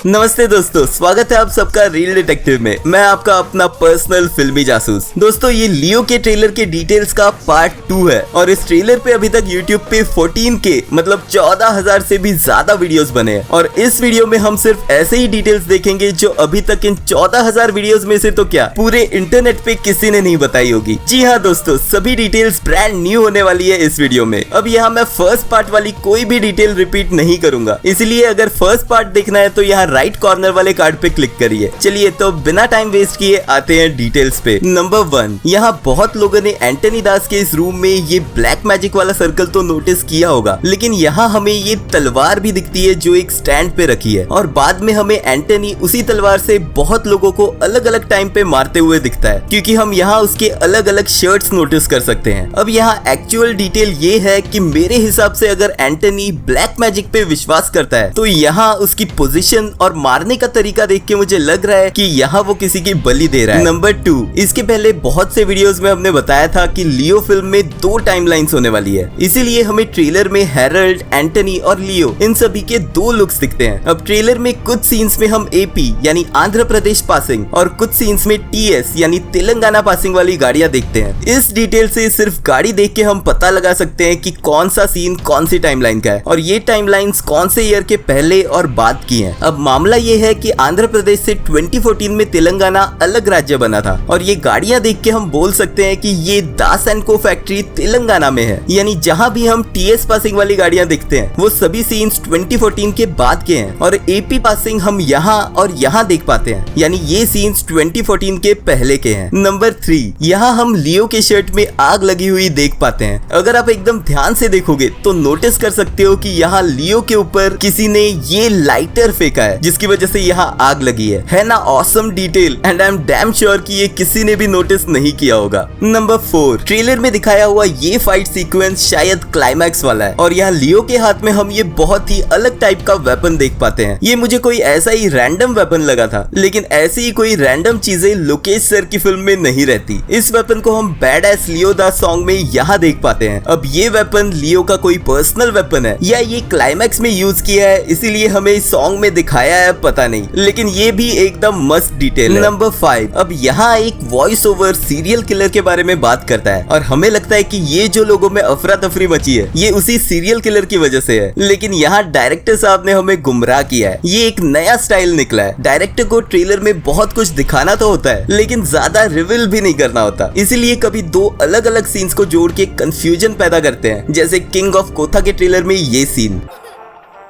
नमस्ते दोस्तों, स्वागत है आप सबका रील डिटेक्टिव में। मैं आपका अपना पर्सनल फिल्मी जासूस। दोस्तों, ये लियो के ट्रेलर के डिटेल्स का पार्ट 2 है और इस ट्रेलर पे अभी तक यूट्यूब पे 14K मतलब 14,000 से भी ज्यादा वीडियोस बने हैं और इस वीडियो में हम सिर्फ ऐसे ही डिटेल्स देखेंगे जो अभी तक इन 14,000 वीडियोस में से तो क्या पूरे इंटरनेट पे किसी ने नहीं बताई होगी। जी हाँ दोस्तों, सभी डिटेल्स ब्रांड न्यू होने वाली है इस वीडियो में। अब यहाँ मैं फर्स्ट पार्ट वाली कोई भी डिटेल रिपीट नहीं करूंगा, इसलिए अगर फर्स्ट पार्ट देखना है तो यहाँ राइट कॉर्नर वाले कार्ड पे क्लिक करिए। चलिए तो बिना टाइम वेस्ट किए आते हैं डिटेल्स पे। नंबर 1, यहाँ बहुत लोगों ने एंटनी दास के इस रूम में ये ब्लैक मैजिक वाला सर्कल तो नोटिस किया होगा, लेकिन यहाँ हमें ये तलवार भी दिखती है जो एक स्टैंड पे रखी है और बाद में हमें एंटनी उसी तलवार से बहुत लोगों को अलग अलग टाइम पे मारते हुए दिखता है, क्योंकि हम यहाँ उसके अलग अलग शर्ट्स नोटिस कर सकते हैं। अब यहाँ एक्चुअल डिटेल ये है कि मेरे हिसाब से अगर एंटनी ब्लैक मैजिक पे विश्वास करता है तो यहाँ उसकी पोजीशन और मारने का तरीका देख के मुझे लग रहा है कि यहाँ वो किसी की बलि दे रहा है। नंबर 2, इसके पहले बहुत से वीडियोस में हमने बताया था कि लियो फिल्म में 2 टाइमलाइंस होने वाली है, इसीलिए हमें ट्रेलर में हेरल्ड, एंटनी और लियो इन सभी के 2 लुक्स दिखते हैं। अब ट्रेलर में कुछ सीन्स में हम AP यानी आंध्र प्रदेश पासिंग और कुछ सीन्स में TS यानी तेलंगाना पासिंग वाली गाड़ियां देखते हैं। इस डिटेल से सिर्फ गाड़ी देख के हम पता लगा सकते हैं कि कौन सा सीन कौन सी टाइमलाइन का है और ये टाइमलाइंस कौन से ईयर के पहले और बाद की हैं। अब मामला ये है कि आंध्र प्रदेश से 2014 में तेलंगाना अलग राज्य बना था और ये गाड़ियां देख के हम बोल सकते हैं कि ये दास एंड को फैक्ट्री तेलंगाना में है, यानी जहां भी हम TS पासिंग वाली गाड़ियां देखते हैं वो सभी सीन्स 2014 के बाद के हैं और AP पासिंग हम यहाँ और यहाँ देख पाते हैं, यानी ये सीन्स 2014 के पहले के हैं। नंबर 3, यहाँ हम लियो के शर्ट में आग लगी हुई देख पाते हैं। अगर आप एकदम ध्यान से देखोगे तो नोटिस कर सकते हो कि यहाँ लियो के ऊपर किसी ने ये लाइटर फेंका है जिसकी वजह से यहाँ आग लगी है ना? Awesome detail and I am damn sure कि ये किसी ने भी नोटिस नहीं किया होगा। नंबर 4, ट्रेलर में दिखाया हुआ ये फाइट सीक्वेंस शायद क्लाइमैक्स वाला है और यहाँ लियो के हाथ में हम ये बहुत ही अलग टाइप का वेपन देख पाते हैं। ये मुझे कोई ऐसा ही रैंडम वेपन लगा था, लेकिन ऐसी ही कोई रैंडम चीजें लोकेश सर की फिल्म में नहीं रहती। इस वेपन को हम बैड एस लियो दा सॉन्ग में यहाँ देख पाते हैं। अब ये वेपन लियो का कोई पर्सनल वेपन है या ये क्लाइमैक्स में यूज किया है इसीलिए हमें इस सॉन्ग में दिखाया है, पता नहीं, लेकिन ये भी एकदम मस्त डिटेल है। नंबर 5, अब यहाँ एक वॉइस ओवर सीरियल किलर के बारे में बात करता है और हमें लगता है कि ये जो लोगों में अफरा तफरी मची है ये उसी सीरियल किलर की वजह से है, लेकिन यहाँ डायरेक्टर साहब ने हमें गुमराह किया है। ये एक नया स्टाइल निकला है। डायरेक्टर को ट्रेलर में बहुत कुछ दिखाना तो होता है लेकिन ज्यादा रिवील भी नहीं करना होता, इसीलिए कभी 2 अलग अलग सीन्स को जोड़ के कंफ्यूजन पैदा करते हैं, जैसे किंग ऑफ कोथा के ट्रेलर में ये सीन।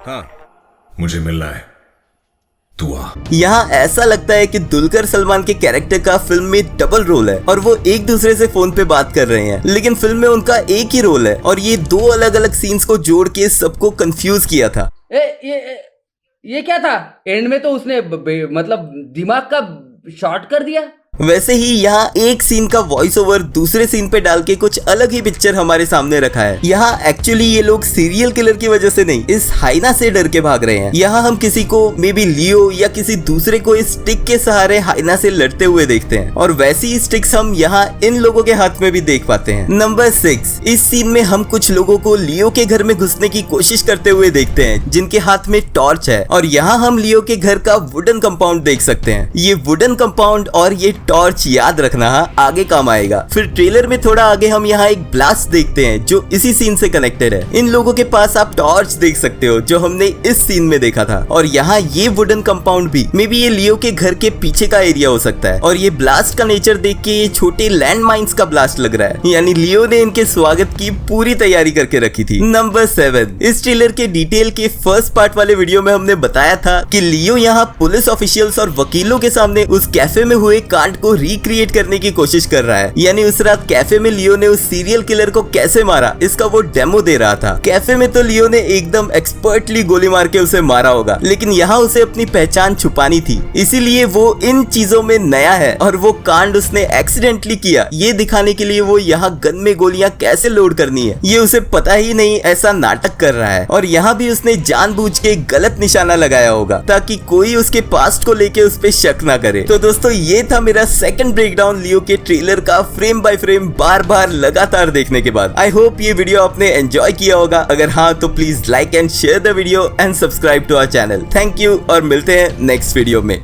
हाँ, मुझे मिलना है, तू आ। यहाँ ऐसा लगता है कि दुलकर सलमान के कैरेक्टर का फिल्म में डबल रोल है और वो एक दूसरे से फोन पे बात कर रहे हैं, लेकिन फिल्म में उनका एक ही रोल है और ये 2 अलग अलग सीन्स को जोड़ के सबको कंफ्यूज किया था। ये क्या था? एंड में तो उसने मतलब दिमाग का शॉर्ट कर दिया। वैसे ही यहाँ एक सीन का वॉइस ओवर दूसरे सीन पे डाल के कुछ अलग ही पिक्चर हमारे सामने रखा है। यहाँ एक्चुअली ये लोग सीरियल किलर की वजह से नहीं, इस हाइना से डर के भाग रहे हैं। यहाँ हम किसी को मे बी लियो या किसी दूसरे को इस स्टिक के सहारे हाइना से लड़ते हुए देखते हैं और वैसी स्टिक्स हम यहाँ इन लोगों के हाथ में भी देख पाते हैं। नंबर 6, इस सीन में हम कुछ लोगों को लियो के घर में घुसने की कोशिश करते हुए देखते हैं जिनके हाथ में टॉर्च है और यहाँ हम लियो के घर का वुडन कंपाउंड देख सकते हैं। ये वुडन कंपाउंड और ये टॉर्च याद रखना आगे काम आएगा। फिर ट्रेलर में थोड़ा आगे हम यहाँ एक ब्लास्ट देखते हैं जो इसी सीन से कनेक्टेड है। इन लोगों के पास आप टॉर्च देख सकते हो जो हमने इस सीन में देखा था और यहाँ ये वुडन कंपाउंड भी मे बी ये लियो के घर के पीछे का एरिया हो सकता है और ये ब्लास्ट का नेचर देख के ये छोटे लैंड माइंस का ब्लास्ट लग रहा है, यानी लियो ने इनके स्वागत की पूरी तैयारी करके रखी थी। नंबर 7, इस ट्रेलर के डिटेल के फर्स्ट पार्ट वाले वीडियो में हमने बताया था कि लियो यहाँ पुलिस ऑफिशियल्स और वकीलों के सामने उस कैफे में हुए कांड को रिक्रिएट करने की कोशिश कर रहा है, यानी उस रात कैफे में लियो ने उस सीरियल किलर को कैसे मारा इसका वो डेमो दे रहा था। कैफे में तो लियो ने एकदम एक्सपर्टली गोली मार के उसे मारा होगा, लेकिन यहाँ उसे अपनी पहचान छुपानी थी, इसीलिए वो इन चीजों में नया है और वो कांड उसने एक्सीडेंटली किया ये दिखाने के लिए वो यहाँ गन में गोलियां कैसे लोड करनी है ये उसे पता ही नहीं, ऐसा नाटक कर रहा है। और यहाँ भी उसने जानबूझ के गलत निशाना लगाया होगा ताकि कोई उसके पास्ट को लेके उस पे शक ना करे। तो दोस्तों ये था मेरा मेरा सेकंड ब्रेकडाउन लियो के ट्रेलर का फ्रेम बाय फ्रेम बार बार लगातार देखने के बाद। आई होप ये वीडियो आपने एंजॉय किया होगा। अगर हाँ तो please like and share the video and subscribe to our channel. Thank you और मिलते हैं नेक्स्ट वीडियो में।